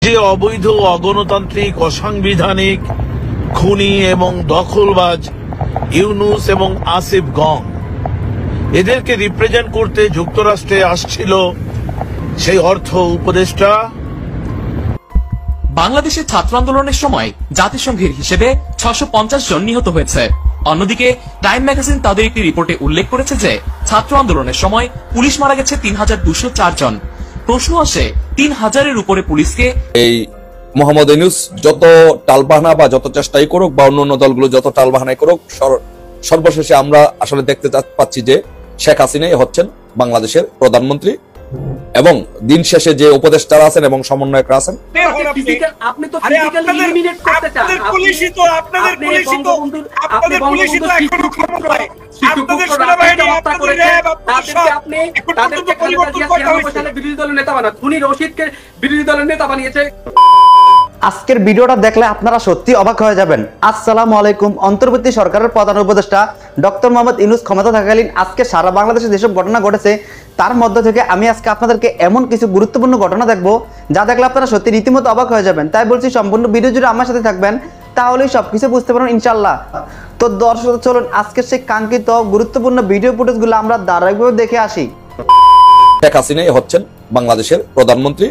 যে অবৈধ, অগণতান্ত্রিক, অসাংবিধানিক, খুনি এবং দখলবাজ ইউনূস এবং আসিফ গং, এদেরকে রিপ্রেজেন্ট করতে যুক্তরাষ্ট্রে আসছিল সেই অর্থ উপদেষ্টা। বাংলাদেশের ছাত্র আন্দোলনের সময় জাতিসংঘের হিসেবে 650 জন নিহত হয়েছে। অন্যদিকে টাইম ম্যাগাজিন তাদের একটি রিপোর্টে উল্লেখ করেছে যে ছাত্র আন্দোলনের সময় পুলিশ মারা গেছে 3204 জন। প্রশ্ন আসে, 3000-এর উপরে পুলিশকে এই মোহাম্মদ ইউনূস যত টালবাহানা বা যত চেষ্টাই করুক বা অন্য দলগুলো যত টালবাহানাই করুক, সর্বশেষে আমরা আসলে দেখতে পাচ্ছি যে শেখ হাসিনাই হচ্ছেন বাংলাদেশের প্রধানমন্ত্রী এবং দিন শেষে যে উপদেষ্টারা আছেন এবং সমন্বয়করা আছেন। আপনি তো ফিজিক্যালি এলিমিনেট করতে চান। পুলিশই তো আপনাদের পুলিশই তো আপনাদের পুলিশই তো এখনো ক্ষমতায়। আপনাদের সেনাবাহিনী, আপনাদের র্যাব, তাদেরকে খালেদা জিয়া 96 সালে বিরোধী দলের নেতা বানায়, খুনি রশিদকে বিরোধী দলের নেতা বানিয়েছে। আজকের ভিডিওটা দেখলে আপনারা সত্যি অবাক হয়ে যাবেন। আসসালামু আলাইকুম। অন্তর্বর্তী সরকারের প্রধান উপদেষ্টা ডক্টর মোহাম্মদ ইউনূস ক্ষমতা থাকাকালীন আজকে সারা বাংলাদেশে যেসব ঘটনা ঘটেছে তার মধ্য থেকে আমি আজকে আপনাদেরকে এমন কিছু গুরুত্বপূর্ণ ঘটনা দেখবো যা দেখলে আপনারা সত্যি রীতিমতো অবাক হয়ে যাবেন। তাই বলছি সম্পূর্ণ ভিডিও জুড়ে আমার সাথে থাকবেন, তাহলেই সবকিছু বুঝতে পারবেন ইনশাআল্লাহ। তো দর্শক চলুন আজকের সেই কাঙ্ক্ষিত গুরুত্বপূর্ণ ভিডিও ফুটেজগুলো আমরা ধারাবাহিকভাবে দেখে আসি। শেখ হাসিনাই হচ্ছেন বাংলাদেশের প্রধানমন্ত্রী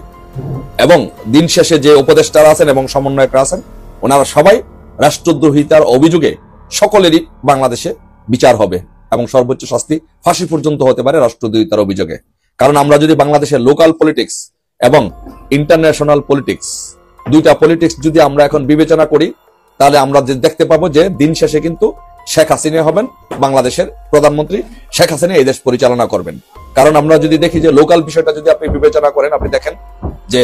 এবং দিন শেষে যে উপদেষ্টারা আছেন এবং সমন্বয়করা আছেন, ওনারা সবাই রাষ্ট্রদ্রোহিতার অভিযোগে সকলেরই বাংলাদেশে বিচার হবে এবং সর্বোচ্চ শাস্তি ফাঁসি পর্যন্ত হতে পারে রাষ্ট্রদ্রোহিতার অভিযোগে। কারণ আমরা যদি বাংলাদেশের লোকাল পলিটিক্স এবং ইন্টারন্যাশনাল পলিটিক্স, দুইটা পলিটিক্স যদি আমরা এখন বিবেচনা করি, তাহলে আমরা দেখতে পাবো যে দিন শেষে কিন্তু শেখ হাসিনা হবেন বাংলাদেশের প্রধানমন্ত্রী। শেখ হাসিনা এই দেশ পরিচালনা করবেন। কারণ আমরা যদি দেখি যে লোকাল বিষয়টা যদি আপনি বিবেচনা করেন, আপনি দেখেন যে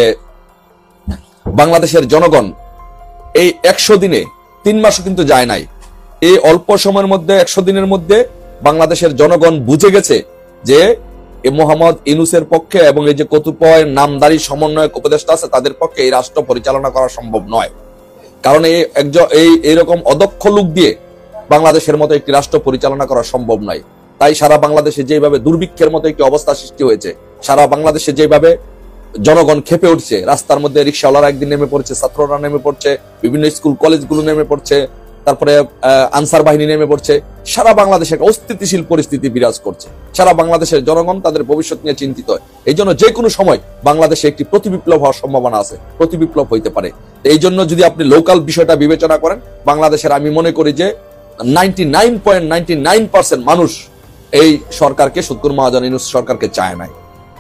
বাংলাদেশের জনগণ এই 100 দিনে 3 মাসও কিন্তু যায় নাই। এই অল্প সময়ের মধ্যে 100 দিনের মধ্যে বাংলাদেশের জনগণ বুঝে গেছে যে এই মোহাম্মদ ইউনূসের পক্ষে এবং এই যে কতিপয় নামদারি সমন্বয়ক উপদেষ্টা আছে তাদের পক্ষে এই রাষ্ট্র পরিচালনা করা সম্ভব নয়। কারণ এইরকম অদক্ষ লোক দিয়ে বাংলাদেশের মতো একটি রাষ্ট্র পরিচালনা করা সম্ভব নয়। তাই সারা বাংলাদেশে যেভাবে দুর্ভিক্ষের মতো একটি অবস্থা সৃষ্টি হয়েছে, সারা বাংলাদেশে যেভাবে জনগণ খেপে উঠছে, রাস্তার মধ্যে রিক্সাওয়ালারা একদিন নেমে পড়ছে, ছাত্ররা নেমে পড়ছে, বিভিন্ন স্কুল কলেজগুলো নেমে পড়ছে, তারপরে আনসার বাহিনী নেমে পড়ছে, সারা বাংলাদেশে একটা অস্থিতিশীল পরিস্থিতি বিরাজ করছে। সারা বাংলাদেশের জনগণ তাদের ভবিষ্যৎ নিয়ে চিন্তিত। এই জন্য যে কোনো সময় বাংলাদেশে একটি প্রতিবিপ্লব হওয়ার সম্ভাবনা আছে, প্রতিবিপ্লব হইতে পারে। এই জন্য যদি আপনি লোকাল বিষয়টা বিবেচনা করেন, বাংলাদেশের আমি মনে করি যে 99.99% মানুষ এই সরকারকে, শুক্কুর মহাজন ইউনূস সরকারকে চায় নাই।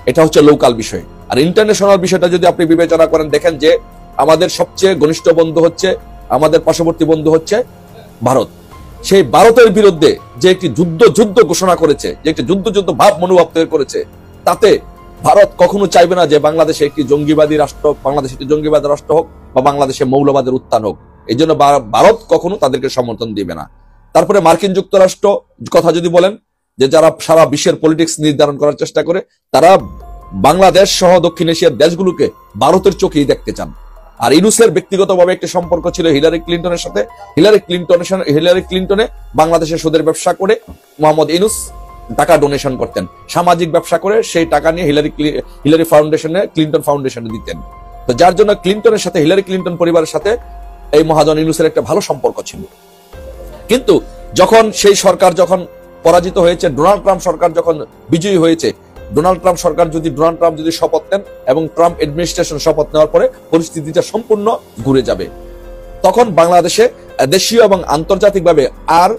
এটা হচ্ছে লোকাল বিষয়। আর ইন্টারন্যাশনাল বিষয়টা যদি আপনি বিবেচনা করেন, দেখেন যে আমাদের সবচেয়ে ঘনিষ্ঠ বন্ধু হচ্ছে, আমাদের পার্শ্ববর্তী বন্ধু হচ্ছে ভারত। সেই ভারতের বিরুদ্ধে যে একটি যুদ্ধ ঘোষণা করেছে, যে একটি যুদ্ধ ভাব মনোভাব তৈরি করেছে, তাতে ভারত কখনো চাইবে না যে বাংলাদেশে একটি জঙ্গিবাদী রাষ্ট্র, বাংলাদেশ একটি জঙ্গিবাদী রাষ্ট্র হোক বা বাংলাদেশে মৌলবাদের উত্থান হোক। এই জন্য ভারত কখনো তাদেরকে সমর্থন দিবে না। তারপরে মার্কিন যুক্তরাষ্ট্র কথা যদি বলেন, যে যারা সারা বিশ্বের পলিটিক্স নির্ধারণ করার চেষ্টা করে, তারা বাংলাদেশ সহ দক্ষিণ এশিয়ার দেশগুলোকে ভারতের চোখেই দেখতে চান। আর ইউনূসের ব্যক্তিগতভাবে একটা সম্পর্ক ছিল হিলারি ক্লিন্টনের সাথে। হিলারি ক্লিন্টনে বাংলাদেশের সুদের ব্যবসা করে মোহাম্মদ ইউনূস টাকা ডোনেশন করতেন, সামাজিক ব্যবসা করে সেই টাকা নিয়ে হিলারি ফাউন্ডেশনে, ক্লিন্টন ফাউন্ডেশনে দিতেন। তো যার জন্য ক্লিন্টনের সাথে, হিলারি ক্লিন্টন পরিবারের সাথে এই মহাজন ইউনূসের একটা ভালো সম্পর্ক ছিল। কিন্তু যখন সেই সরকার যখন পরাজিত হয়েছে, ডোনাল্ড ট্রাম্প সরকার যখন বিজয়ী হয়েছে, ডোনাল্ড ট্রাম্প যদি শপথ নেন এবং ট্রাম্প অ্যাডমিনিস্ট্রেশন শপথ নেওয়ার পরে পরিস্থিতিটা সম্পূর্ণ ঘুরে যাবে। তখন বাংলাদেশে দেশীয় এবং আন্তর্জাতিকভাবে আর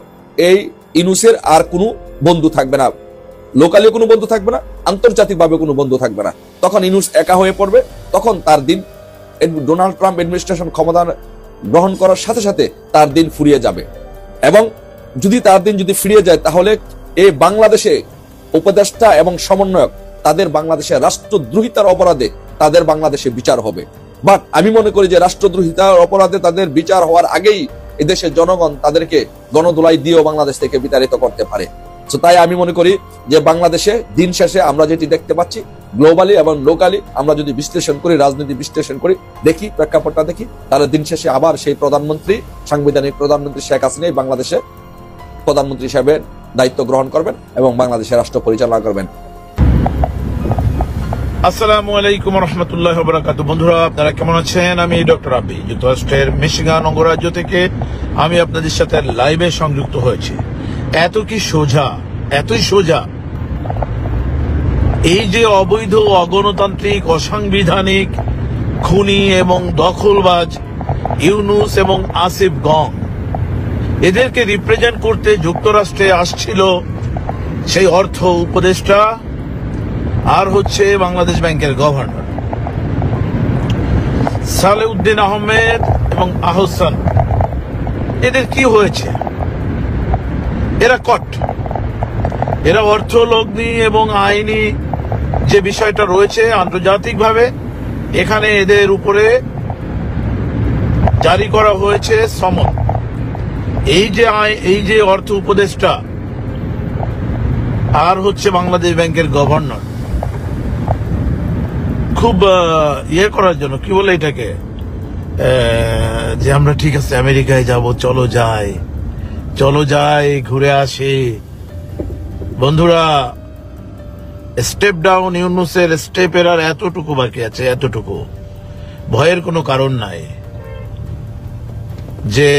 এই ইউনূসের আর কোনো বন্ধু থাকবে না, লোকালিও কোনো বন্ধু থাকবে না, আন্তর্জাতিকভাবে কোনো বন্ধু থাকবে না। তখন ইউনূস একা হয়ে পড়বে। তখন তার দিন, ডোনাল্ড ট্রাম্প অ্যাডমিনিস্ট্রেশন ক্ষমতা গ্রহণ করার সাথে সাথে তার দিন ফুরিয়ে যাবে। এবং যদি তার দিন ফিরিয়ে যায়, তাহলে এই বাংলাদেশে উপদেষ্টা এবং সমন্বয়ক তাদের বাংলাদেশে রাষ্ট্রদ্রোহিতার অপরাধে তাদের বাংলাদেশে বিচার হবে। বাট আমি মনে করি যে রাষ্ট্রদ্রোহিতার অপরাধে তাদের বিচার হওয়ার আগেই এদেশের জনগণ তাদেরকে গণদোলাই দিয়েও বাংলাদেশ থেকে বিতাড়িত করতে পারে। তো তাই আমি মনে করি যে বাংলাদেশে দিন শেষে আমরা যেটি দেখতে পাচ্ছি, গ্লোবালি এবং লোকালি আমরা যদি বিশ্লেষণ করি, রাজনীতি বিশ্লেষণ করি, দেখি প্রেক্ষাপটটা দেখি, তাহলে দিন শেষে আবার সেই প্রধানমন্ত্রী, সাংবিধানিক প্রধানমন্ত্রী শেখ হাসিনাই বাংলাদেশে প্রধানমন্ত্রী হিসেবে দায়িত্ব গ্রহণ করবেন এবং বাংলাদেশের রাষ্ট্র পরিচালনা করবেন। আসসালামু আলাইকুম রহমতুল্লাহ বারাকাতুহু। বন্ধুরা, আপনারা কেমন আছেন? আমি ডক্টর আবি, যুক্তরাষ্ট্রের মিশিগান অঙ্গরাজ্য থেকে আমি আপনাদের সাথে লাইভে সংযুক্ত হয়েছি। এত কি সোজা, এতই সোজা। এই যে অবৈধ, অগণতান্ত্রিক, অসাংবিধানিক, খুনি এবং দখলবাজ ইউনুস এবং আসিফ গং, এদেরকে রিপ্রেজেন্ট করতে যুক্তরাষ্ট্রে আসছিল সেই অর্থ উপদেষ্টা আর হচ্ছে বাংলাদেশ ব্যাংকের গভর্নর সালেউদ্দিন আহমেদ এবং আহসান। এদের কি হয়েছে? এরা কট, এরা অর্থলগ্নি এবং আইনি যে বিষয়টা রয়েছে আন্তর্জাতিকভাবে, এখানে এদের উপরে জারি করা হয়েছে সমন। এই যে অর্থ উপদেষ্টা আর হচ্ছে বাংলাদেশ ব্যাংকের গভর্নর খুব ইয়ে করার জন্য, কি বলে এটাকে, যে আমরা ঠিক আছে আমেরিকায় যাব, চলো যাই ঘুরে আসি। বন্ধুরা, স্টেপ ডাউন ইউনুসের স্টেপের আর এতটুকু বাকি আছে, এতটুকু। ভয়ের কোনো কারণ নাই। যে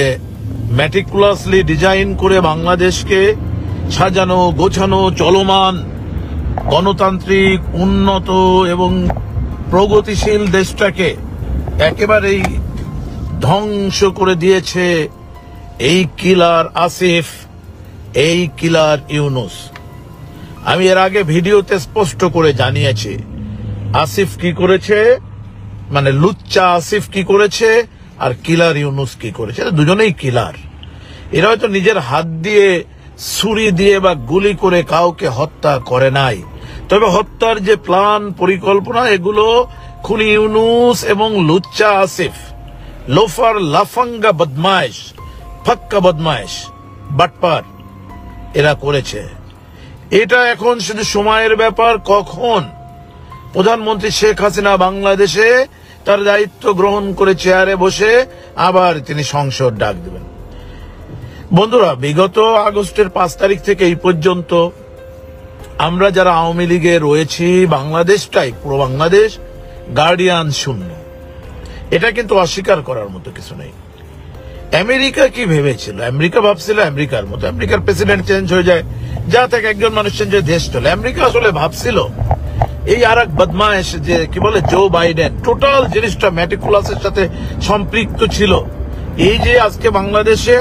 ম্যাটিকুলাসলি ডিজাইন করে বাংলাদেশকে সাজানো, গোছানো, চলমান, গণতান্ত্রিক, উন্নত এবং প্রগতিশীল দেশটাকে একেবারেই ধ্বংস করে দিয়েছে এই কিলার আসিফ, এই কিলার ইউনুস। আমি এর আগে ভিডিওতে স্পষ্ট করে জানিয়েছি আসিফ কি করেছে, মানে লুচ্চা আসিফ কি করেছে আর কিলার ইউনুস কি করেছে। এরা দুজনেই কিলার। এরা হয়তো নিজের হাত দিয়ে, ছুরি দিয়ে বা গুলি করে কাউকে হত্যা করে নাই, তবে হত্যার যে প্ল্যান, পরিকল্পনা, এগুলো খুনি ইউনুস এবং লুচ্চা আসিফ, লোফার, লাফাঙ্গা বদমাইশ, ফাক্কা বদমাইশ, বাটপার, এরা করেছে। এটা এখন শুধু সময়ের ব্যাপার, কখন প্রধানমন্ত্রী শেখ হাসিনা বাংলাদেশে তার দায়িত্ব গ্রহণ করে চেয়ারে বসে আবার তিনি সংসদ ডাক দেবেন। বন্ধুরা, বিগত আগস্টের 5 তারিখ থেকে এই পর্যন্ত আমরা যারা আওয়ামী লীগে রয়েছি, বাংলাদেশটাই, পুরো বাংলাদেশ গার্ডিয়ান শূন্য। এটা কিন্তু অস্বীকার করার মতো কিছু নেই। আমেরিকা কি ভেবেছিল? আমেরিকা ভাবছিল আমেরিকার মতো, আমেরিকার প্রেসিডেন্ট চেঞ্জ হয়ে যায়, যা থেকে একজন মানুষ চেঞ্জ হয়ে দেশ চলে। আমেরিকা আসলে ভাবছিল এই আর এক বদমাইশ যে কি বলে জো বাইডেন, টোটাল জিনিসটা ম্যাটিকুলাসের সাথে সম্পৃক্ত ছিল। এই যে আজকে বাংলাদেশে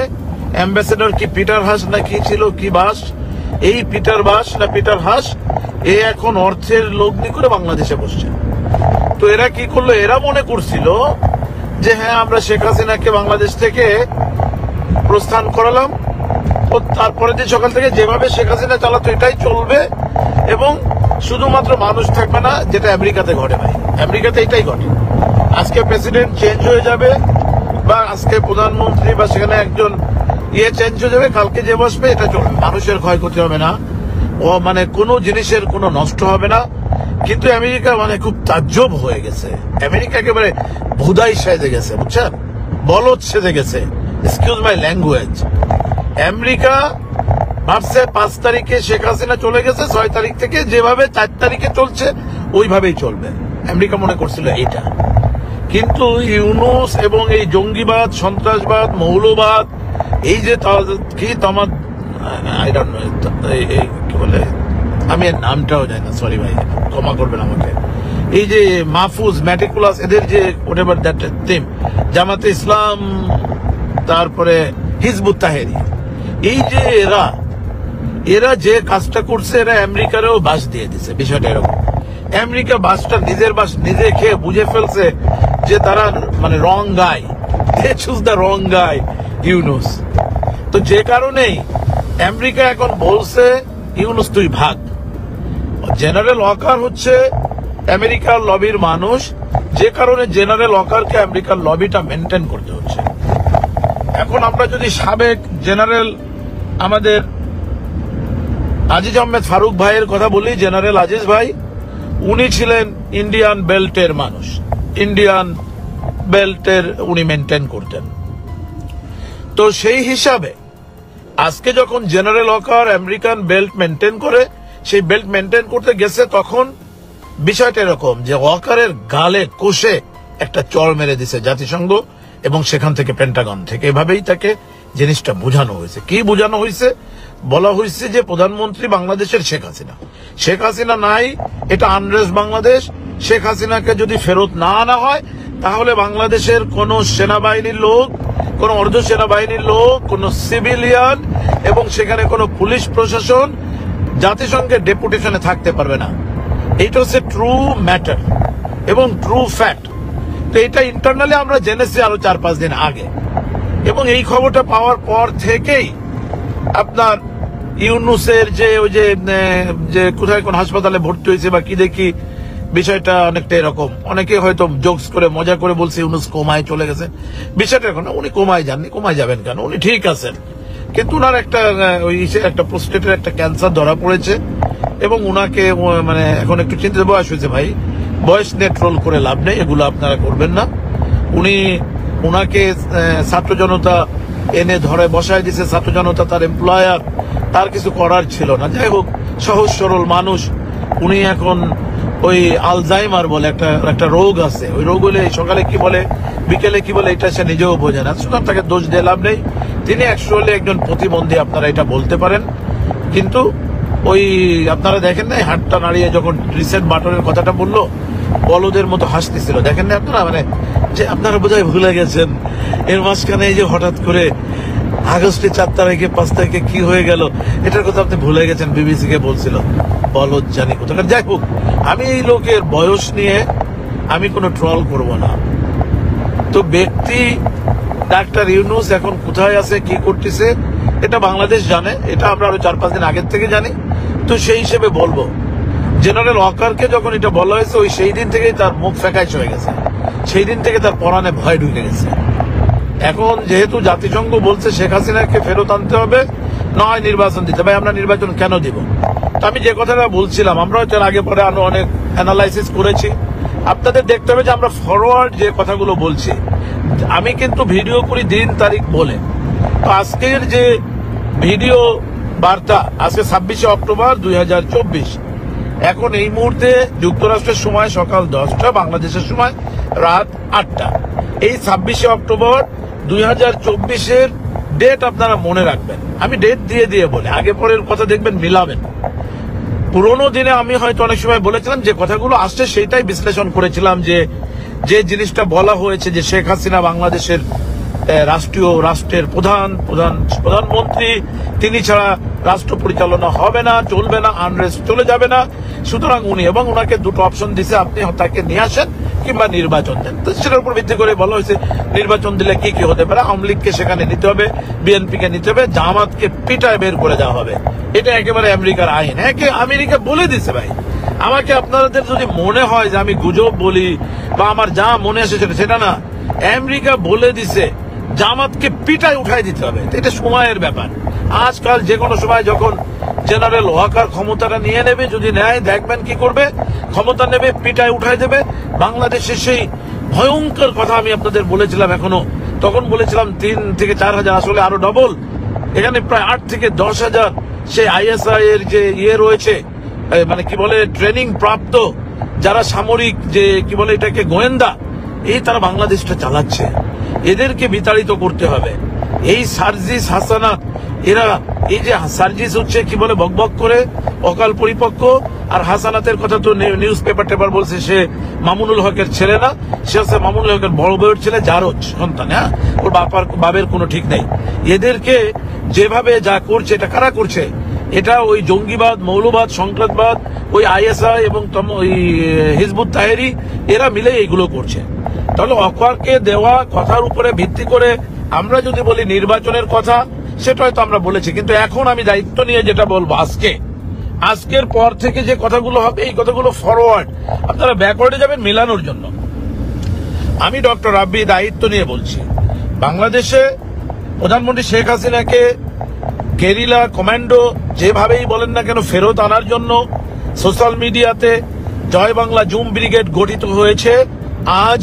অ্যাম্বাসেডর কি পিটার হাস না কি ছিল, কি বাস, এই পিটার বাস না পিটার হাস, এ এখন অর্থের লগ্নি করে বাংলাদেশে বসছে। তো এরা কি করলো? এরা মনে করছিল যে হ্যাঁ, আমরা শেখ হাসিনাকে বাংলাদেশ থেকে প্রস্থান করালাম, ও তারপরে যে সকাল থেকে যেভাবে শেখ হাসিনা চালাতো এটাই চলবে, এবং শুধুমাত্র মানুষ থাকবে না, যেটা আমেরিকাতে ঘটে। ভাই, আমেরিকাতে এটাই ঘটে। আজকে প্রেসিডেন্ট চেঞ্জ হয়ে যাবে, বা আজকে প্রধানমন্ত্রী বা সেখানে একজন চেঞ্জ হয়ে যাবে, কালকে যে বসবে এটা চলবে, মানুষের ক্ষয়ক্ষতি হবে না, ও মানে কোনো জিনিসের কোনো নষ্ট হবে না। কিন্তু আমেরিকা মানে খুব তাজ্জব হয়ে গেছে। আমেরিকা একেবারে ভুদাই সেজে গেছে, বুঝছেন, বলদ সেজে গেছে, এক্সকিউজ মাই ল্যাঙ্গুয়েজ। আমেরিকা ভাবছে 5 তারিখে শেখ হাসিনা চলে গেছে, 6 তারিখ থেকে যেভাবে 4 তারিখে চলছে ওইভাবেই চলবে। আমেরিকা মনে করছিল এইটা। কিন্তু ইউনুস এবং এই জঙ্গিবাদ, সন্ত্রাসবাদ, মৌলবাদ, এই যে কি কি বলে, আমি এর নামটাও জানি না, সরি ভাই, ক্ষমা করবেন আমাকে। এই যে মাহফুজ, ম্যাটিকুলাস, এদের যে হোয়াটএভার দ্যাট টিম, জামাতে ইসলাম, তারপরে হিজবুত তাহরির, এই যে এরা যে কাজটা করছে, এরা আমেরিকারও বাস দিয়ে দিছে। বিষয়টা এরকম, আমেরিকা বাসটা নিজের বাস নিজে খেয়ে বুঝে ফেলছে যে তারা মানে রং গাই, দে চুজ দ্য রং গাই, ইউনুস। তো যে কারণেই আমেরিকা এখন বলছে ইউনুস তুই ভাগ। জেনারেল ওয়াকার হচ্ছে আমেরিকার লবির মানুষ, যে কারণে জেনারেল ওয়াকারকে আমেরিকার লবিটা মেনটেন করতে হচ্ছে। এখন আমরা যদি সাবেক জেনারেল আমাদের আজিজ আহমেদ ফারুক ভাইয়ের কথা বলি, জেনারেল আজিজ ভাই, উনি ছিলেন ইন্ডিয়ান বেল্টের মানুষ, ইন্ডিয়ান বেল্টের উনি মেনটেন করতেন। তো সেই হিসাবে আজকে যখন general Waker American belt maintain করে, সেই বেল্ট মেনটেন করতে গেছে, তখন বিষয়টা এরকম যে ওয়াকারের গালে কষে একটা চড় মেরে দিছে জাতিসংঘ এবং সেখান থেকে পেন্টাগন থেকে, এভাবেই তাকে জিনিসটা বোঝানো হয়েছে। কি বোঝানো হয়েছে? বলা হয়েছে যে প্রধানমন্ত্রী বাংলাদেশের শেখ হাসিনা, শেখ হাসিনা নাই, এটা আনরেস্ট বাংলাদেশ। শেখ হাসিনাকে যদি ফেরত না আনা হয় তাহলে বাংলাদেশের কোন সেনাবাহিনীর লোক, কোন অর্ধ সেনাবাহিনীর লোক, কোন সিভিলিয়ান এবং সেখানে কোন পুলিশ প্রশাসন জাতিসংঘের ডেপুটেশনে থাকতে পারবে না। এটা হচ্ছে ট্রু ম্যাটার এবং ট্রু ফ্যাক্ট। তো এটা ইন্টারনালি আমরা জেনেছি আরো 4-5 দিন আগে, এবং এই খবরটা পাওয়ার পর থেকেই আপনার ইউনুসের যে ওই যে কোথায় কোন হাসপাতালে ভর্তি হয়েছে বা কি দেখি, বিষয়টা অনেকটা এরকম। অনেকে হয়তো জোকস করে মজা করে বলছে ইউনুস কোমায় চলে গেছে। বিষয়টা এখন উনি কোমায় যাননি, কোমায় যাবেন কেন, উনি ঠিক আছেন, কিন্তু উনার একটা প্রোস্টেটের একটা ক্যান্সার ধরা পড়েছে এবং উনাকে মানে এখন একটু চিন্তিত বয়স হয়েছে ভাই, বয়স নিয়ে ট্রোল করে লাভ নেই, এগুলো আপনারা করবেন না। উনাকে ছাত্র জনতা এনে ধরে বসায় দিছে, ছাত্র জনতা তার এমপ্লয়ার, তার কিছু করার ছিল না। যাই হোক, সহজ সরল মানুষ উনি। এখন ওই আলজাইমার বলে একটা রোগ আছে, ওই রোগ হলে সকালে কি বলে বিকেলে কি বলে এটা সে নিজেও বোঝে না, সুতরাং তাকে দোষ দিয়ে লাভ নেই। তিনি অ্যাকচুয়ালি একজন প্রতিবন্ধী, আপনারা এটা বলতে পারেন, কিন্তু ওই আপনারা দেখেন না হাতটা নাড়িয়ে যখন রিসেট বাটনের কথাটা বললো, বলদের মতো হাসতেছিল, দেখেন না আপনারা? মানে যে আপনারা বোধহয় ভুলে গেছেন এর মাঝখানে এই যে হঠাৎ করে আগস্টের 4 তারিখে 5 তারিখে কি হয়ে গেল, এটার কথা আপনি ভুলে গেছেন। বিবিসি কে বলছিল বলদ জানি কোথাকার। যাই হোক, আমি এই লোকের বয়স নিয়ে আমি কোনো ট্রল করব না। তো ব্যক্তি ডাক্তার ইউনুস এখন কোথায় আছে, কি করতেছে, এটা বাংলাদেশ জানে, এটা আমরা আরো 4-5 দিন আগের থেকে জানি। তো সেই হিসেবে বলবো, জেনারেল ওয়াকারকে যখন এটা বলা হয়েছে ওই সেই দিন থেকেই তার মুখ ফ্যাকাশ হয়ে গেছে, সেই দিন থেকে তার পরাণে ভয় ঢুকে গেছে। এখন যেহেতু জাতিসংঘ বলছে শেখ হাসিনাকে ফেরত আনতে হবে, নয় নির্বাচন দিতে, ভাই আমরা নির্বাচন কেন দিব? তো আমি যে কথাটা বলছিলাম, আমরা হয়তো আগে পরে আরো অনেক অ্যানালাইসিস করেছি, আপনাদের দেখতে হবে যে আমরা ফরওয়ার্ড যে কথাগুলো বলছি, আমি কিন্তু ভিডিও করি দিন তারিখ বলে। তো আজকের যে ভিডিও বার্তা, আজকে 26শে অক্টোবর 2024, এখন এই মুহূর্তে যুক্তরাষ্ট্রের সময় সকাল 10টা, বাংলাদেশের সময় রাত 8টা। এই 26শে অক্টোবর 2024-এর ডেট আপনারা মনে রাখবেন। আমি ডেট দিয়ে দিয়ে বলি, আগে পরের কথা দেখবেন মিলাবেন। পুরোনো দিনে আমি হয়তো অনেক সময় বলেছিলাম যে কথাগুলো আসছে সেইটাই বিশ্লেষণ করেছিলাম, যে জিনিসটা বলা হয়েছে যে শেখ হাসিনা বাংলাদেশের রাষ্ট্রের প্রধানমন্ত্রী, তিনি ছাড়া রাষ্ট্র পরিচালনা হবে না, চলবে না, আনরেস্ট চলে যাবে না, সুতরাং উনি, এবং ওনাকে দুটো অপশন দিছে, আপনি তাকে নিয়ে আসেন কিংবা নির্বাচন দেন। তো সেটার উপর ভিত্তি করে বলা হয়েছে নির্বাচন দিলে কি কি হতে পারে, আওয়ামী লীগকে সেখানে নিতে হবে, বিএনপিকে নিতে হবে, জামাতকে পিটায় বের করে দেওয়া হবে। এটা একেবারে আমেরিকার আইন, আমেরিকা বলে দিছে ভাই। আমাকে আপনাদের যদি মনে হয় যে আমি গুজব বলি বা আমার যা মনে আসে সেটা না, আমেরিকা বলে দিছে জামাতকে পিটায় উঠাই দিতে হবে। এটা সময়ের ব্যাপার। আজকাল যে কোনো সময় যখন জেনারেল ওয়াকার ক্ষমতাটা নিয়ে নেবে, যদি নেয় দেখবেন কি করবে, ক্ষমতা নেবে, পিটায় উঠাই দেবে। বাংলাদেশের সেই ভয়ঙ্কর কথা আমি আপনাদের বলেছিলাম, তখন বলেছিলাম 3 থেকে 4 হাজার, আসলে আরো ডবল, এখানে প্রায় 8 থেকে 10 হাজার সেই আইএসআই এর যে রয়েছে, মানে কি বলে ট্রেনিং প্রাপ্ত যারা সামরিক, যে কি বলে এটাকে গোয়েন্দা, এই তারা বাংলাদেশটা চালাচ্ছে। এদেরকে বিতাড়িত করতে হবে। এই সার্জিস হাসানাত, এরা এই যে সার্জিস হচ্ছে কি বলে বকবক করে অকাল পরিপক্ক, আর হাসানাতের কথা তো নিউজ পেপার বলছে সে মামুনুল হকের ছেলে না, সে হচ্ছে মামুনুল হকের বড় বউয়ের ছেলে, জারজ সন্তান। হ্যাঁ, ওর বাবের কোনো ঠিক নেই। এদেরকে যেভাবে যা করছে, এটা কারা করছে? এটা ওই জঙ্গিবাদ, মৌলবাদ, সন্ত্রাসবাদ, ওই আইএসআই এবং ওই হিজবুত তাহরি, এরা মিলে এইগুলো করছে। তাহলে ওয়াকারকে দেওয়া কথার উপরে ভিত্তি করে আমরা যদি বলি নির্বাচনের কথা, সেটা হয়তো আমরা বলেছি, কিন্তু এখন আমি দায়িত্ব নিয়ে যেটা বলবো, আজকের পর থেকে যে কথাগুলো হবে, এই কথাগুলো ফরওয়ার্ড, আপনারা ব্যাকওয়ার্ডে যাবেন মিলানোর জন্য। আমি ডক্টর রাব্বি দায়িত্ব নিয়ে বলছি, বাংলাদেশে প্রধানমন্ত্রী শেখ হাসিনাকে গেরিলা কমান্ডো যেভাবেই বলেন না কেন ফেরত আনার জন্য সোশ্যাল মিডিয়াতে জয় বাংলা জুম ব্রিগেড গঠিত হয়েছে। আজ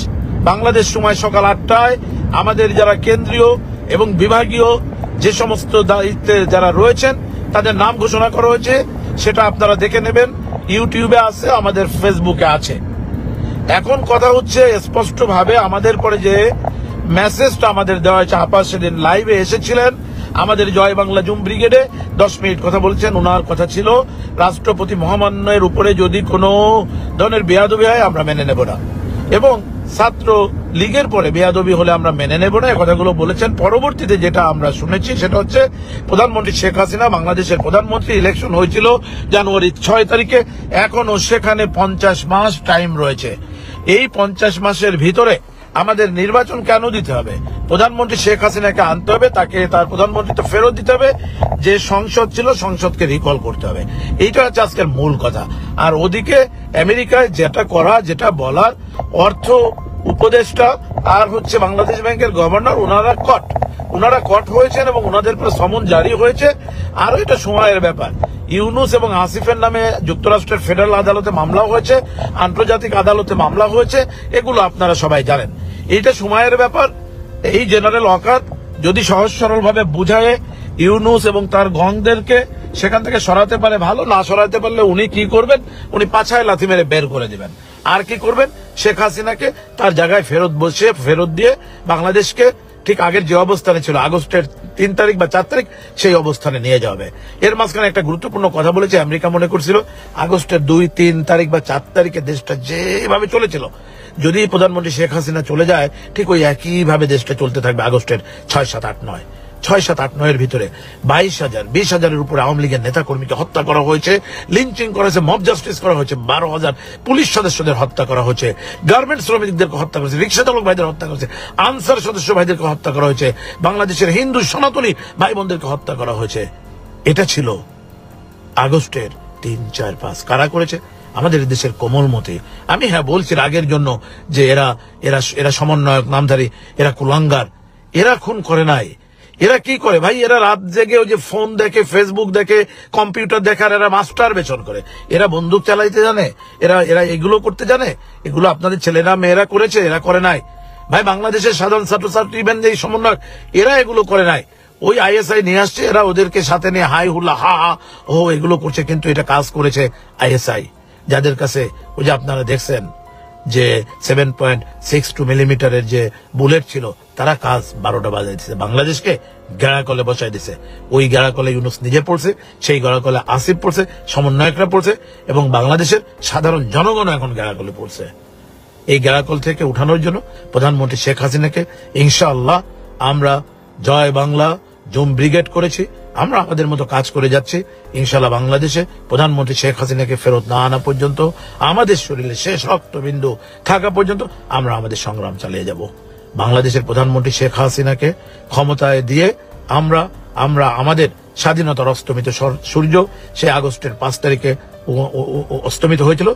বাংলাদেশ সময় সকাল 8টায় আমাদের যারা কেন্দ্রীয় এবং বিভাগীয় যে সমস্ত দায়িত্বে যারা রয়েছেন তাদের নাম ঘোষণা করা হয়েছে, সেটা আপনারা দেখে নেবেন। ইউটিউবে আছে, আমাদের ফেসবুকে আছে। এখন কথা হচ্ছে স্পষ্ট ভাবে আমাদের পরে যে মেসেজটা আমাদের দেওয়া হয়েছে, আপা সেদিন লাইভে এসেছিলেন আমাদের জয় বাংলা জুম ব্রিগেডে 10 মিনিট কথা বলছেন। ওনার কথা ছিল রাষ্ট্রপতি মহামান্যের উপরে যদি কোনো ধরনের বেয়াদবি হয় আমরা মেনে নেব না, এবং ছাত্র লীগের পরে বেয়াদবি হলে আমরা মেনে নেব না, এই কথাগুলো বলেছেন। পরবর্তীতে যেটা আমরা শুনেছি সেটা হচ্ছে প্রধানমন্ত্রী শেখ হাসিনা, বাংলাদেশের প্রধানমন্ত্রী, ইলেকশন হয়েছিল জানুয়ারি 6 তারিখে, এখনো সেখানে 50 মাস টাইম রয়েছে। এই 50 মাসের ভিতরে আমাদের নির্বাচন কেন দিতে হবে? প্রধানমন্ত্রী শেখ হাসিনাকে আনতে হবে, তাকে তার প্রধানমন্ত্রীত্ব ফেরত দিতে হবে, যে সংসদ ছিল সংসদকে রিকল করতে হবে। এইটা হচ্ছে আজকের মূল কথা। আর ওদিকে আমেরিকায় যেটা করা, যেটা বলার, অর্থ উপদেষ্টা আর হচ্ছে বাংলাদেশ ব্যাংকের গভর্নর, ওনারা কট হয়েছেন এবং ওনাদের উপর সমন জারি হয়েছে। আরো এটা সময়ের ব্যাপার। ইউনুস এবং আসিফের নামে যুক্তরাষ্ট্রের ফেডারেল আদালতে মামলা হয়েছে, আন্তর্জাতিক আদালতে মামলা হয়েছে, এগুলো আপনারা সবাই জানেন। এইটা সময়ের ব্যাপার। এই জেনারেল ওয়াকার যদি সহজ সরল ভাবে বুঝায় ইউনুস এবং তার গংদেরকে সেখান থেকে সরাতে পারে ভালো, না সরাতে পারলে উনি কি করবেন? উনি পাছায় লাথি মেরে বের করে দিবেন। আর কি করবেন? শেখ হাসিনাকে তার জায়গায় ফেরত দিয়ে বাংলাদেশকে ঠিক আগের যে অবস্থানে ছিল আগস্টের 3 তারিখ বা 4 তারিখ সেই অবস্থানে নিয়ে যাবে। এর মাঝখানে একটা গুরুত্বপূর্ণ কথা বলেছে, আমেরিকা মনে করছিল আগস্টের 2, 3 তারিখ বা 4 তারিখে দেশটা যেভাবে চলেছিল, যদি প্রধানমন্ত্রী শেখ হাসিনা চলে যায় ঠিক ওই একইভাবে দেশটা চলতে থাকবে আগস্টের 6, 7, 8, 9। 6, 7, 8, 9 এর ভিতরে 22,000-20,000-এর উপরে আওয়ামী লীগের নেতা কর্মীকে হত্যা করা হয়েছে, লিঞ্চিং করা হয়েছে, মব জাস্টিস করা হয়েছে, 12,000 পুলিশ সদস্যদের হত্যা করা হয়েছে, গার্মেন্টস শ্রমিকদেরকে হত্যা করেছে, রিক্সা চালক ভাইদের হত্যা করেছে, আনসার সদস্য ভাইদেরকে হত্যা করা হয়েছে, বাংলাদেশের হিন্দু সনাতনী ভাই বোনদেরকে হত্যা করা হয়েছে। এটা ছিল আগস্টের 3, 4, 5। কারা করেছে? আমাদের দেশের কোমলমতি। আমি বলছি আগের জন্য যে এরা সমন্বয়ক নামধারী, এরা কুলাঙ্গার, এরা খুন করে নাই। এরা কি করে ভাই? এরা রাত জেগে ওই যে ফোন দেখে, ফেসবুক দেখে, কম্পিউটার দেখে, আর এরা মাস্টার বেচন করে। এরা বন্দুক চালাইতে জানে, এরা এগুলো করতে জানে। এগুলো আপনাদের ছেলেরা মেয়েরা করেছে, এরা করে নাই ভাই। বাংলাদেশের সাধারণ ছাত্রছাত্রী ইভেন যে সমন্বয়ক, এরা এগুলো করে নাই। ওই আইএসআই নিয়ে আসছে, এরা ওদেরকে সাথে নিয়ে হাই হুল্লা হা হা ও এগুলো করছে, কিন্তু এটা কাজ করেছে আইএসআই, যাদের কাছে ওই যে আপনারা দেখছেন যে 7.62 মিলিমিটারের যে বুলেট ছিল, তারা কাজ 12টা বাজাই দিচ্ছে, বাংলাদেশকে গেড়াকলে বসাই দিছে। ওই গেড়াকলে ইউনুস নিজে পড়ছে, সেই গেড়াকলে আসিফ পড়ছে, সমন্বয়করা পড়ছে, এবং বাংলাদেশের সাধারণ জনগণ এখন গেড়াকলে পড়ছে। এই গেড়াকল থেকে উঠানোর জন্য প্রধানমন্ত্রী শেখ হাসিনাকে ইনশাআল্লাহ আমরা জয় বাংলা জুম ব্রিগেড করেছি, আমরা আমাদের মতো কাজ করে যাচ্ছি। ইনশাআল্লাহ বাংলাদেশে প্রধানমন্ত্রী শেখ হাসিনাকে ফেরত না আনা পর্যন্ত, আমাদের শরীরে শেষ রক্তবিন্দু থাকা পর্যন্ত আমরা আমাদের সংগ্রাম চালিয়ে যাব। বাংলাদেশের প্রধানমন্ত্রী শেখ হাসিনাকে ক্ষমতায় দিয়ে আমরা আমাদের স্বাধীনতার অস্তমিত সূর্য, সে আগস্টের 5 তারিখে অস্তমিত হয়েছিল,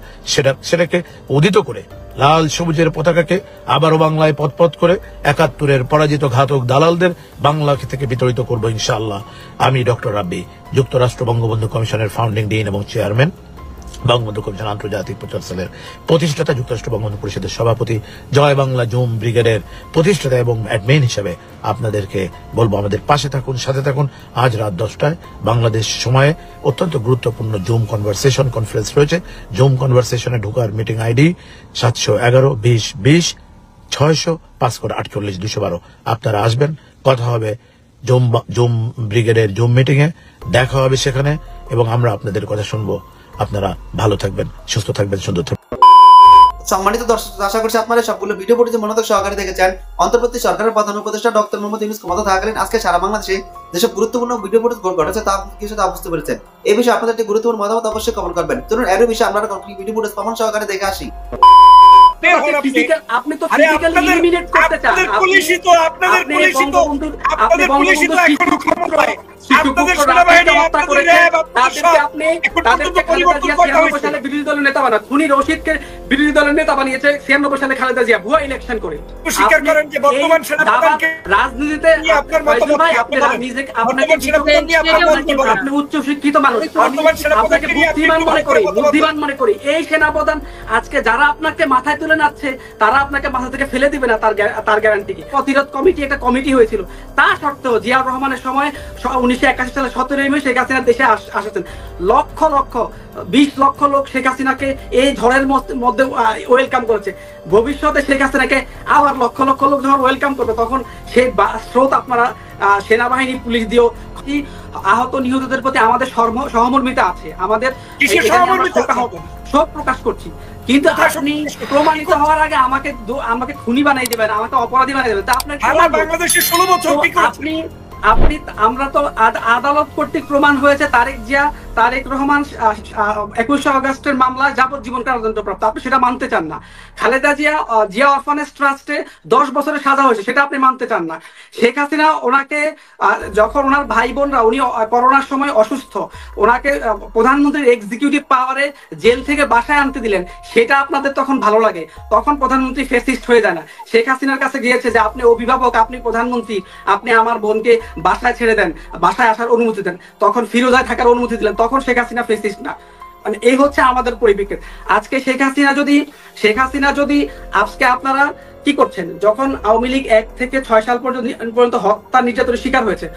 সেটাকে উদিত করে লাল সবুজের পতাকাকে আবারও বাংলায় পথ করে 71-এর পরাজিত ঘাতক দালালদের বাংলা থেকে বিতাড়িত করবো ইনশাআল্লাহ। আমি ডক্টর রাব্বি, যুক্তরাষ্ট্র বঙ্গবন্ধু কমিশনের ফাউন্ডিং ডিন এবং চেয়ারম্যান, বঙ্গবন্ধু কমিশন আন্তর্জাতিক প্রচার সেলের প্রতিষ্ঠাতা, যুক্তরাষ্ট্র বঙ্গবন্ধু পরিষদের সভাপতি, জয় বাংলা জুম ব্রিগেডের প্রতিষ্ঠাতা এবং অ্যাডমিন হিসেবে আপনাদেরকে বলবো আমাদের পাশে থাকুন, সাথে থাকুন। আজ রাত 10টায় বাংলাদেশ সময়ে অত্যন্ত গুরুত্বপূর্ণ জুম কনভারসেশন কনফারেন্স রয়েছে। জুম কনভারসেশনে ঢোকার মিটিং আইডি 711-20-20-600-548-212। আপনারা আসবেন, কথা হবে জুম ব্রিগেডের জুম মিটিং এ, দেখা হবে সেখানে, এবং আমরা আপনাদের কথা শুনবো। আপনারা ভালো থাকবেন, সুস্থ থাকবেন, সুন্দর থাকবেন। সম্মানিত দর্শক, আশা করছি আপনারা সবগুলো ভিডিও পড়তে মনোযোগ সহকারে দেখেছেন। অন্তর্বর্তী সরকারের প্রধান উপদেষ্টা ডক্টর মোহাম্মদ ইউনূস ক্ষমতা থাকাকালীন আজকে সারা বাংলাদেশে যেসব গুরুত্বপূর্ণ ভিডিও ফুটেজ ঘটেছে তা কিছু বুঝতে পেরেছেন। এই বিষয়ে আপনাদের একটি গুরুত্বপূর্ণ মতামত অবশ্যই কমেন্ট করবেন। চলুন এর বিষয়ে আমরা ভিডিও ফুটেজ প্রমাণ সহকারে দেখে আসি। আপনি তো ফিজিক্যালি এলিমিনেট করতে চান। পুলিশই তো আপনাদের পুলিশই তো আপনাদের পুলিশই তো এখনো ক্ষমতায়। আপনাদের সেনাবাহিনী হত্যা করেছে, তাদেরকে খালেদা জিয়া 96 সালে বিরোধী দলের নেতা বানায়, খুনি রশিদকে বিরোধী দলের নেতা বানিয়েছে 96 সালে খালেদা জিয়া ভুয়া ইলেকশন করে। স্বীকার করেন যে বর্তমান সেনাপ্রধানকে রাজনীতিতে আপনার মতামত, আপনি রাজনীতিতে আপনাকে আপনি উচ্চ শিক্ষিত মানুষ, আপনাকে বুদ্ধিমান মনে করি। এই সেনাপ্রধান আজকে যারা আপনাকে মাথায় তুলে নাচ্ছে, তারা আপনাকে মাথা থেকে ফেলে দিবে না, তার গ্যারান্টি কি? প্রতিরোধ কমিটি একটা কমিটি হয়েছিল, তা সত্ত্বেও জিয়াউর রহমানের সময় 1981 সালে 17 মে শেখ হাসিনা দেশে আসেছেন। লক্ষ লক্ষ 20 লক্ষ লোক শেখ হাসিনাকে এই ঝড়ের মধ্যে ওয়েলকাম করেছে। ভবিষ্যতে শেখ হাসিনাকে আবার লক্ষ লক্ষ লোক যখন ওয়েলকাম করবে তখন সেই স্রোত আপনারা সেনাবাহিনী পুলিশ দিয়েও আহত নিহতদের প্রতি আমাদের সহমর্মিতা আছে, আমাদের শোক প্রকাশ করছি। কিন্তু আপনি প্রমাণিত হওয়ার আগে আমাকে খুনি বানাই দেবেন, আমাকে অপরাধী বানাই দেবেন। তা আপনার বাংলাদেশে 16 বছর আপনি আমরা তো আদালত কর্তৃক প্রমাণ হয়েছে তারেক রহমান 21 আগস্টের মামলায় যাবজ্জীবন কারাদণ্ডপ্রাপ্ত। আপনি সেটা মানতে চান না। খালেদা জিয়া অরফানেজ ট্রাস্টে 10 বছরের সাজা হয়েছে, সেটা আপনি মানতে চান না। শেখ হাসিনা ওনাকে যখন ওনার ভাই বোনরা উনি করোনার সময় অসুস্থ, ওনাকে প্রধানমন্ত্রীর এক্সিকিউটিভ পাওয়ারে জেল থেকে বাসায় আনতে দিলেন, সেটা আপনাদের তখন ভালো লাগে। তখন প্রধানমন্ত্রী ফেসিস্ট হয়ে যায় না। শেখ হাসিনার কাছে গিয়েছে যে আপনি অভিভাবক, আপনি প্রধানমন্ত্রী, আপনি আমার বোনকে বাসায় ছেড়ে দেন, বাসায় আসার অনুমতি দেন, তখন ফিরোজায় থাকার অনুমতি দিলেন, তখন শেখ হাসিনা ফেসিস্ট না। মানে এই হচ্ছে আমাদের পরিপ্রেক্ষিত। আজকে শেখ হাসিনা যদি আজকে আপনারা কি করছেন, যখন আওয়ামী লীগ 1 থেকে 6 সাল পর্যন্ত হত্যা নির্যাতনের শিকার হয়েছে,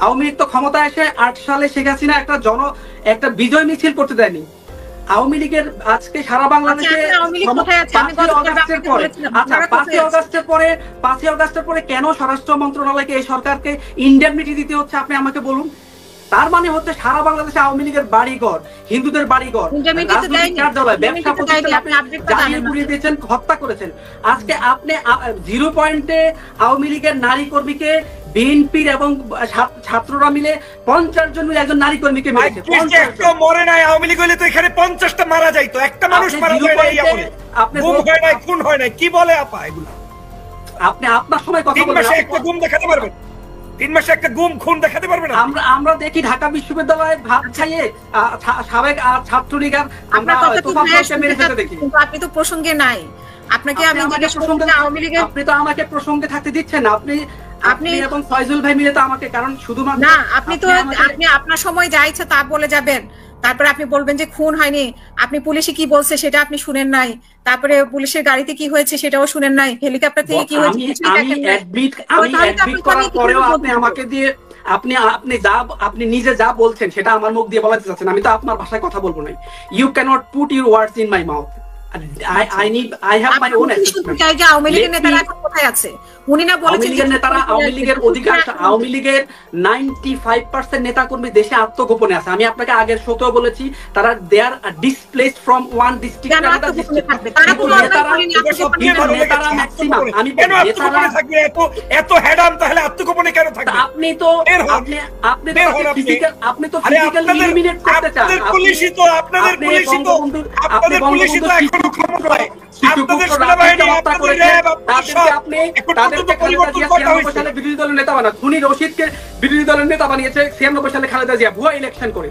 আওয়ামী লীগ তো ক্ষমতা এসে 8 সালে শেখ হাসিনা একটা বিজয় মিছিল করতে দেয়নি। আওয়ামী লীগের আজকে সারা বাংলাদেশে 5ই আগস্টের পরে কেন স্বরাষ্ট্র মন্ত্রণালয়কে এই সরকারকে ইন্ডেমনিটি দিতে হচ্ছে আপনি আমাকে বলুন। তার মানে হচ্ছে সারা বাংলাদেশে আওয়ামী লীগের বাড়িঘর, হিন্দুদের বাড়িঘর, কার্যালয়, ব্যবসা প্রতিষ্ঠান পুড়িয়ে দিয়েছেন, হত্যা করেছেন। আজকে আপনি 0 পয়েন্টে আওয়ামী লীগের নারী কর্মীকে বিএনপির এবং ছাত্ররা মিলে 50 জন মিলে একজন নারী কর্মীকে মেরেছে। মরে নাই আওয়ামী লীগ হইলে তো এখানে 50টা মারা যাইতো, একটা মানুষ মারা যায় নাই, গুম হয় নাই, খুন হয় নাই। কি বলে আপা এগুলো? আপনি আপনার সময় কথা বলেন, 3 মাসে একটা গুম দেখাতে পারবেন? 3 মাসে একটা গুম খুন দেখাতে পারবেন? আমরা দেখি ঢাকা বিশ্ববিদ্যালয়ে ভাত খাইয়ে সাবেক ছাত্রলীগার আমরা মেরে ফেলতে দেখি। আপনি তো প্রসঙ্গে নাই। আপনাকে আমি আপনি তো আমাকে প্রসঙ্গে থাকতে দিচ্ছেন না। আপনি এবং ফয়জুল ভাই মিলে তো আমাকে, কারণ শুধুমাত্র না, আপনি আপনার সময় যা ইচ্ছা তা বলে যাবেন। তারপরে আপনি বলবেন যে খুন হয়নি, আপনি পুলিশে কি বলছে সেটা আপনি শুনেন নাই, তারপরে পুলিশের গাড়িতে কি হয়েছে সেটাও শুনেন নাই, হেলিকপ্টার থেকে কি হয়েছে আপনি আমাকে দিয়ে আপনি নিজে যা বলছেন সেটা আমার মুখ দিয়ে বলাতে চাচ্ছেন। আমি তো আপনার ভাষায় কথা বলবো না। You can't put your words in my mouth. I have my own assessment. Awami লীগের নেতারা এখন কোথায় আছে? উনি না বলেছেন আওয়ামী লীগের অধিকাংশ, আওয়ামী লীগের 95% নেতাকর্মী দেশে আত্মগোপনে আছে। আমি আপনাকে আগের শোতেও বলেছি, তারা they are displaced from one district to another district. নেতারা ম্যাক্সিমাম, আমি কেন আত্মগোপনে থাকবে? এত হেডাম তাহলে আত্মগোপনে কেন থাকবে? আপনি তো ফিজিক্যালি এলিমিনেট করতে চান। আপনাদের পুলিশই তো এখনো ক্ষমতায়। আপনাদের সেনাবাহিনী, আপনাদের র্যাব, বিরোধী দলের নেতা বানা, খুনি রশিদকে বিরোধী দলের নেতা বানিয়েছে 96 সালে খালেদা জিয়া ভুয়া ইলেকশন করে।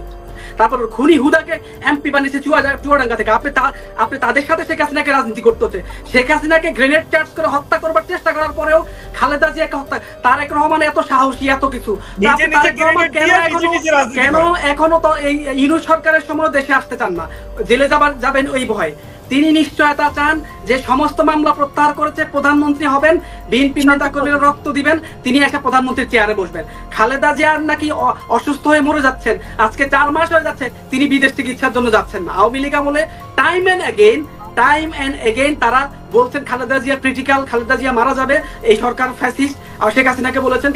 তারপর খুনি হুদাকে এমপি বানিয়েছে চুয়াডাঙ্গা থেকে। আপনি তাদের সাথে শেখ হাসিনাকে রাজনীতি করতে হচ্ছে। শেখ হাসিনাকে গ্রেনেড চার্জ করে হত্যা করবার চেষ্টা করার পরেও খালেদা জিয়াকে হত্যা, তারেক রহমান এত সাহসী, এত কিছু, কেন এখনো তো এই ইউনূস সরকারের সময় দেশে আসতে চান না? জেলে যাবেন ওই ভয়। তিনি নিশ্চয়তা চান যে সমস্ত মামলা প্রত্যাহার করেছে, প্রধানমন্ত্রী হবেন, বিএনপি নেতা কর্মীরা রক্ত দিবেন, তিনি একটা প্রধানমন্ত্রীর চেয়ারে বসবেন। খালেদা জিয়ার নাকি অসুস্থ হয়ে মরে যাচ্ছেন, আজকে 4 মাস হয়ে যাচ্ছে, তিনি বিদেশ চিকিৎসার জন্য যাচ্ছেন না। আওয়ামী লীগ আমলে টাইম এন্ড এগেইন তারা বলছেন খালেদা জিয়া ক্রিটিক্যাল, খালেদা জিয়া মারা যাবে, এই সরকার ফ্যাসিস্ট। আর শেখ হাসিনাকে বলেছেন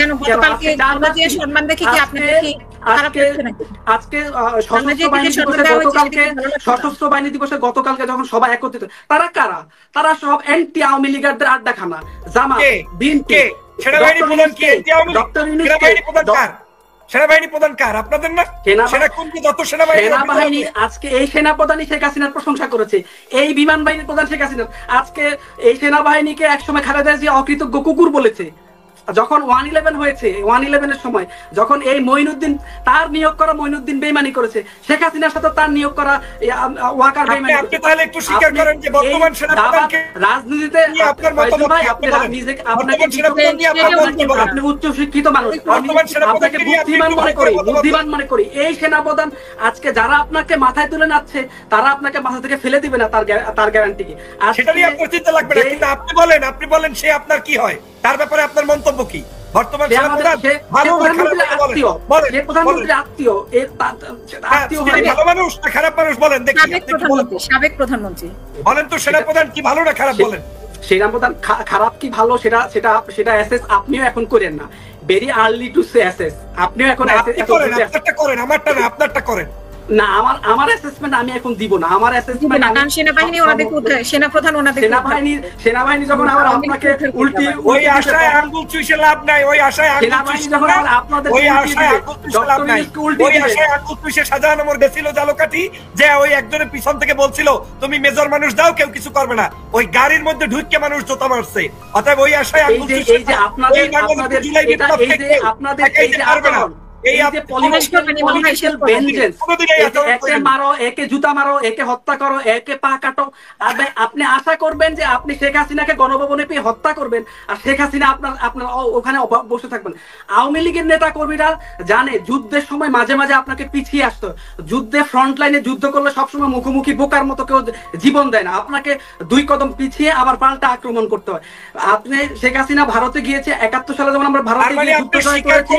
আজকে সশস্ত্র বাহিনী দিবসে গতকালকে যখন সবাই একত্রিত, তারা কারা? তারা সব অ্যান্টি আওয়ামী লীগারদের আড্ডাখানা, জামাত, বিএনপি। সেনাবাহিনী প্রধান কার? আপনাদের না? সেনাবাহিনী আজকে এই সেনাপ্রধানই শেখ হাসিনার প্রশংসা করেছে, এই বিমান বাহিনীর প্রধান শেখ হাসিনা। আজকে এই সেনাবাহিনীকে একসময় খালেদা জিয়া অকৃতজ্ঞ কুকুর বলেছে। যখন 111 হয়েছে, 111 এর সময় যখন এই মঈনুদ্দিন, তার নিয়োগ করা মঈনুদ্দিন বেইমানি করেছে, শেখ হাসিনার সাথে তার নিয়োগ করা ওয়াকার বেইমানি করেছে। আপনি তাহলে একটু স্বীকার করেন যে বর্তমান সেনাপ্রধানকে রাজনীতিতে আপনি উচ্চ শিক্ষিত মানুষ, আপনাকে বুদ্ধিমান মনে করি। এই সেনাপ্রধান আজকে যারা আপনাকে মাথায় তুলে নাচ্ছে, তারা আপনাকে মাথা থেকে ফেলে দিবে না, তার গ্যারান্টি কি? সেটা নিয়ে আপনার চিন্তা লাগবে না। কিন্তু আপনি বলেন সে আপনার কি হয়, তার ব্যাপারে আপনার মন্তব্য কি? বর্তমান সেনাপ্রধান ভালো না খারাপ আত্মীয়, বলেন, সে প্রধানমন্ত্রী আত্মীয়, এর আত্মীয় তিনি ভালো মানুষ না খারাপ মানুষ বলেন দেখি, সাবেক প্রধানমন্ত্রী বলেন তো সেনাপ্রধান কি ভালো না খারাপ বলেন। সেনাপ্রধান খারাপ কি ভালো সেটা অ্যাসেস আপনিও এখন করেন না, very early to say assess, আপনিও এখন আপনারটা করেন, আমারটা না, আপনারটা করেন না। আমার অ্যাসেসমেন্ট আমি এখন দিব না, আমার অ্যাসেসমেন্ট কারণ সেনাবাহিনী ওনাদের কোথায়, সেনাপ্রধান ওনাদের সেনাবাহিনী যখন আবার আপনাকে উল্টি ওই আশায় আঙ্গুল চুষে লাভ নাই, ওই আশায় আঙ্গুল চুষে লাভ নাই, ওই আশায় আঙ্গুল চুষে লাভ নাই, ওই আশায় আঙ্গুল চুষে শাহজাহান ওমর গেছিল জালকাঠি, যে ওই একজনের পিছন থেকে বলছিল তুমি মেজর মানুষ দাও কেউ কিছু করবে না, ওই গাড়ির মধ্যে ঢুকে মানুষ জোতা মারছে। অতএব ওই আশায় আঙ্গুল চুষে এই যে আপনাদের জুলাই বিপ্লব থেকে আপনাদের এই যে পারবে না, এই যে পলিটিক্যাল ভেঞ্জেন্স, একে মারো, একে জুতা মারো, একে হত্যা করো, একে পা কাটো, আপনি আশা করবেন যে আপনি শেখ হাসিনাকে গণভবনে পেয়ে হত্যা করবেন আর শেখ হাসিনা আপনার ওখানে বসে থাকবেন। আওয়ামী লীগের নেতা কর্মীরা জানে যুদ্ধের সময় মাঝে মাঝে আপনাকে পিছিয়ে আসতো, যুদ্ধে ফ্রন্ট লাইনে যুদ্ধ করলে সবসময় মুখোমুখি বোকার মতো কেউ জীবন দেয় না, আপনাকে 2 কদম পিছিয়ে আবার পাল্টা আক্রমণ করতে হয়। আপনি শেখ হাসিনা ভারতে গিয়েছে 71 সালে যখন আমরা ভারতে গিয়ে যুদ্ধ জয় করেছি,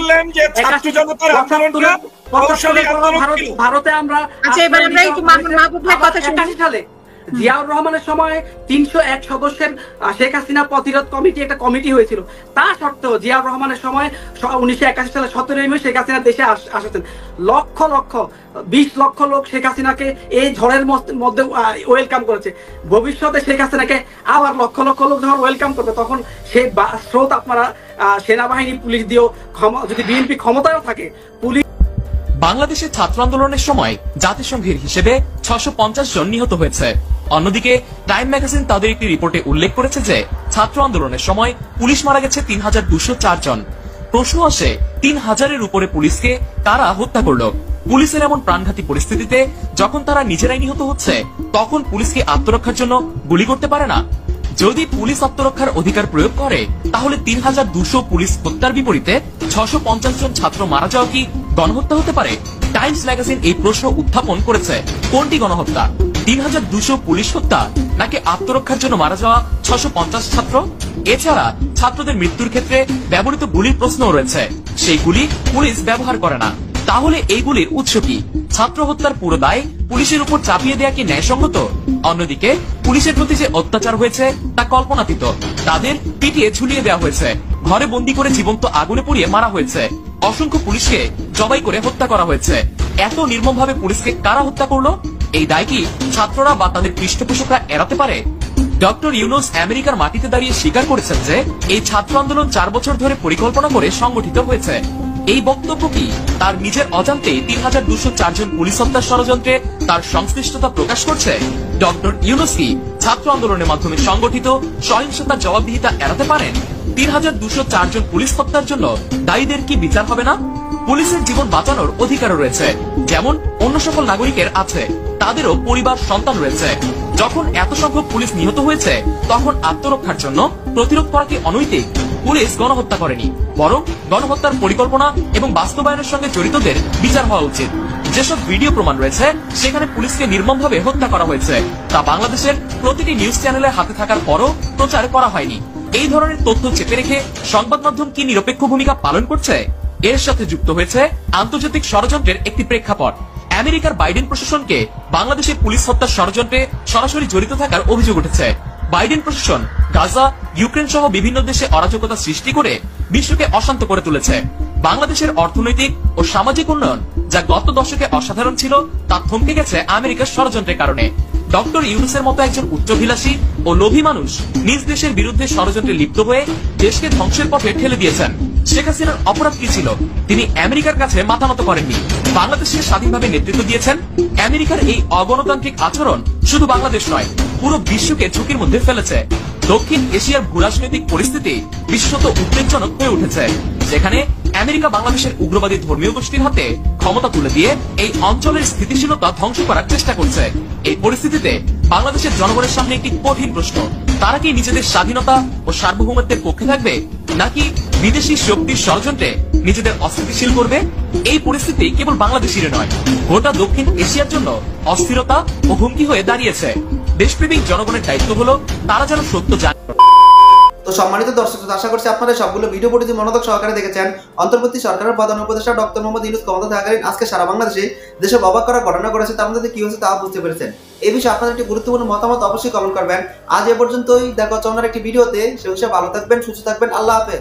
ভারতে আমরা সালে জিয়াউর রহমানের সময় 301 সদস্যের শেখ হাসিনা প্রতিরোধ কমিটি একটা কমিটি হয়েছিল, তা সত্ত্বেও জিয়াউর রহমানের সময় 1981 সালে 17 মে শেখ হাসিনা দেশে আসেছেন। লক্ষ লক্ষ 20 লক্ষ লোক শেখ হাসিনাকে এই ঝড়ের মধ্যে ওয়েলকাম করেছে। ভবিষ্যতে শেখ হাসিনাকে আবার লক্ষ লক্ষ লোক যখন ওয়েলকাম করবে তখন সেই স্রোত আপনারা সেনাবাহিনী পুলিশ দিয়েও, যদি বিএনপি ক্ষমতায়ও থাকে, পুলিশ। বাংলাদেশের ছাত্র আন্দোলনের সময় জাতিসংঘের হিসেবে 650 জন নিহত হয়েছে। অন্যদিকে টাইম ম্যাগাজিন তাদের একটি রিপোর্টে উল্লেখ করেছে যে ছাত্র আন্দোলনের সময় পুলিশ মারা গেছে 3204 জন। প্রশ্ন আসে 3000-এর উপরে পুলিশকে কারা হত্যা করলো? পুলিশের এমন প্রাণঘাতী পরিস্থিতিতে যখন তারা নিজেরাই নিহত হচ্ছে তখন পুলিশকে আত্মরক্ষার জন্য গুলি করতে পারে না? যদি পুলিশ আত্মরক্ষার অধিকার প্রয়োগ করে তাহলে 3200 পুলিশ হত্যার বিপরীতে 650 জন ছাত্র মারা যাওয়া কি গণহত্যা হতে পারে? টাইমস ম্যাগাজিন এই প্রশ্ন উত্থাপন করেছে। কোনটি গণহত্যা, 3200 পুলিশ হত্যা নাকি আত্মরক্ষার জন্য মারা যাওয়া 650 ছাত্র? এছাড়া ছাত্রদের মৃত্যুর ক্ষেত্রে ব্যবহৃত গুলির প্রশ্নও রয়েছে, সেই গুলি পুলিশ ব্যবহার করে না। তাহলে এই গুলির উৎস কি? ছাত্র হত্যার পুরো দায় পুলিশের উপর চাপিয়ে দেয়া কি ন্যায়সঙ্গত? অন্যদিকে পুলিশের প্রতি যে অত্যাচার হয়েছে তা কল্পনাতীত। তাদের পিটিয়ে ঝুলিয়ে দেওয়া হয়েছে, ঘরে বন্দী করে জীবন্ত আগুনে পুড়িয়ে মারা হয়েছে, অসংখ্য পুলিশকে জবাই করে হত্যা করা হয়েছে। এত নির্মমভাবে পুলিশকে কারা হত্যা করলো? এই দায় কি ছাত্ররা বা তাদের পৃষ্ঠপোষকরা এড়াতে পারে? ডক্টর ইউনূস আমেরিকার মাটিতে দাঁড়িয়ে স্বীকার করেছেন যে এই ছাত্র আন্দোলন 4 বছর ধরে পরিকল্পনা করে সংগঠিত হয়েছে। এই বক্তব্য কি তার নিজের অজান্তে 3204 জন পুলিশ হত্যার ষড়যন্ত্রে তার সংশ্লিষ্টতা প্রকাশ করছে? ডক্টর ইউনূস কি ছাত্র আন্দোলনের মাধ্যমে সংগঠিত সহিংসতার জবাবদিহিতা এড়াতে পারেন? 3204 জন পুলিশ হত্যার জন্য দায়ীদের কি বিচার হবে না? পুলিশের জীবন বাঁচানোর অধিকারও রয়েছে, যেমন অন্য সকল নাগরিকের আছে। তাদেরও পরিবার, সন্তান রয়েছে। যখন এত সংখ্যক পুলিশ নিহত হয়েছে তখন আত্মরক্ষার জন্য প্রতিরোধ করা কি অনৈতিক? পুলিশ গণহত্যা করেনি, বরং গণহত্যার পরিকল্পনা এবং বাস্তবায়নের সঙ্গে জড়িতদের বিচার হওয়া উচিত। যেসব ভিডিও প্রমাণ রয়েছে সেখানে পুলিশকে নির্মমভাবে হত্যা করা হয়েছে, তা বাংলাদেশের প্রতিটি নিউজ চ্যানেলে হাতে থাকার পরও প্রচার করা হয়নি। এই ধরনের তথ্য চেপে রেখে সংবাদ মাধ্যম কি নিরপেক্ষ ভূমিকা পালন করছে? এর সাথে যুক্ত হয়েছে আন্তর্জাতিক ষড়যন্ত্রের একটি প্রেক্ষাপট। আমেরিকার বাইডেন প্রশাসনকে বাংলাদেশের পুলিশ হত্যার ষড়যন্ত্রে সরাসরি জড়িত থাকার অভিযোগ উঠেছে। বাইডেন প্রশাসন গাজা, ইউক্রেন সহ বিভিন্ন দেশে অরাজকতা সৃষ্টি করে বিশ্বকে অশান্ত করে তুলেছে। বাংলাদেশের অর্থনৈতিক ও সামাজিক উন্নয়ন, যা গত দশকে অসাধারণ ছিল, তা থমকে গেছে আমেরিকার ষড়যন্ত্রের কারণে। ডক্টর ইউনূসের মতো একজন উচ্চাভিলাষী ও লোভী মানুষ নিজ দেশের বিরুদ্ধে ষড়যন্ত্রে লিপ্ত হয়ে দেশকে ধ্বংসের পথে ঠেলে দিয়েছেন। শেখ হাসিনার অপরাধ কি ছিল? তিনি আমেরিকার কাছে মাথা নত করেননি, বাংলাদেশকে স্বাধীনভাবে নেতৃত্ব দিয়েছেন। আমেরিকার এই অগণতান্ত্রিক আচরণ শুধু বাংলাদেশ নয়, পুরো বিশ্বকে ঝুঁকির মধ্যে ফেলেছে। দক্ষিণ এশিয়ার ভূরাজনৈতিক পরিস্থিতি বিশেষত উদ্বেগজনক হয়ে উঠেছে, যেখানে আমেরিকা বাংলাদেশের উগ্রবাদী ধর্মীয় গোষ্ঠীর হাতে ক্ষমতা তুলে দিয়ে এই অঞ্চলের স্থিতিশীলতা ধ্বংস করার চেষ্টা করছে। এই পরিস্থিতিতে বাংলাদেশের জনগণের সামনে একটি কঠিন প্রশ্ন, তারা কি নিজেদের স্বাধীনতা ও সার্বভৌমত্বের পক্ষে থাকবে নাকি বিদেশি শক্তির ষড়যন্ত্রে নিজেদের অস্থিতিশীল করবে? এই পরিস্থিতি কেবল বাংলাদেশের নয়, গোটা দক্ষিণ এশিয়ার জন্য অস্থিরতা ও হুমকি হয়ে দাঁড়িয়েছে। দেশপ্রেমিক জনগণের দায়িত্ব হলো তারা যেন সত্য জানে। তো সম্মানিত দর্শক, আশা করছি আপনারা সবগুলো ভিডিও পড়ে মনোযোগ সহকারে দেখেছেন। অন্তর্বর্তী সরকারের প্রধান উপদেষ্টা ডক্টর মোহাম্মদ ইউনূস ক্ষমতা থাকাকালীন আজকে সারা বাংলাদেশে যেসব অবাক করা ঘটনা ঘটেছে তার মধ্যে কি হয়েছে তা বুঝতে পেরেছেন। এই বিষয়ে আপনাদের একটি গুরুত্বপূর্ণ মতামত অবশ্যই কমেন্ট করবেন। আজ এ পর্যন্তই, দেখা হচ্ছে অন্য একটি ভিডিওতে। সে বিষয়ে ভালো থাকবেন, সুস্থ থাকবেন। আল্লাহ হাফেজ।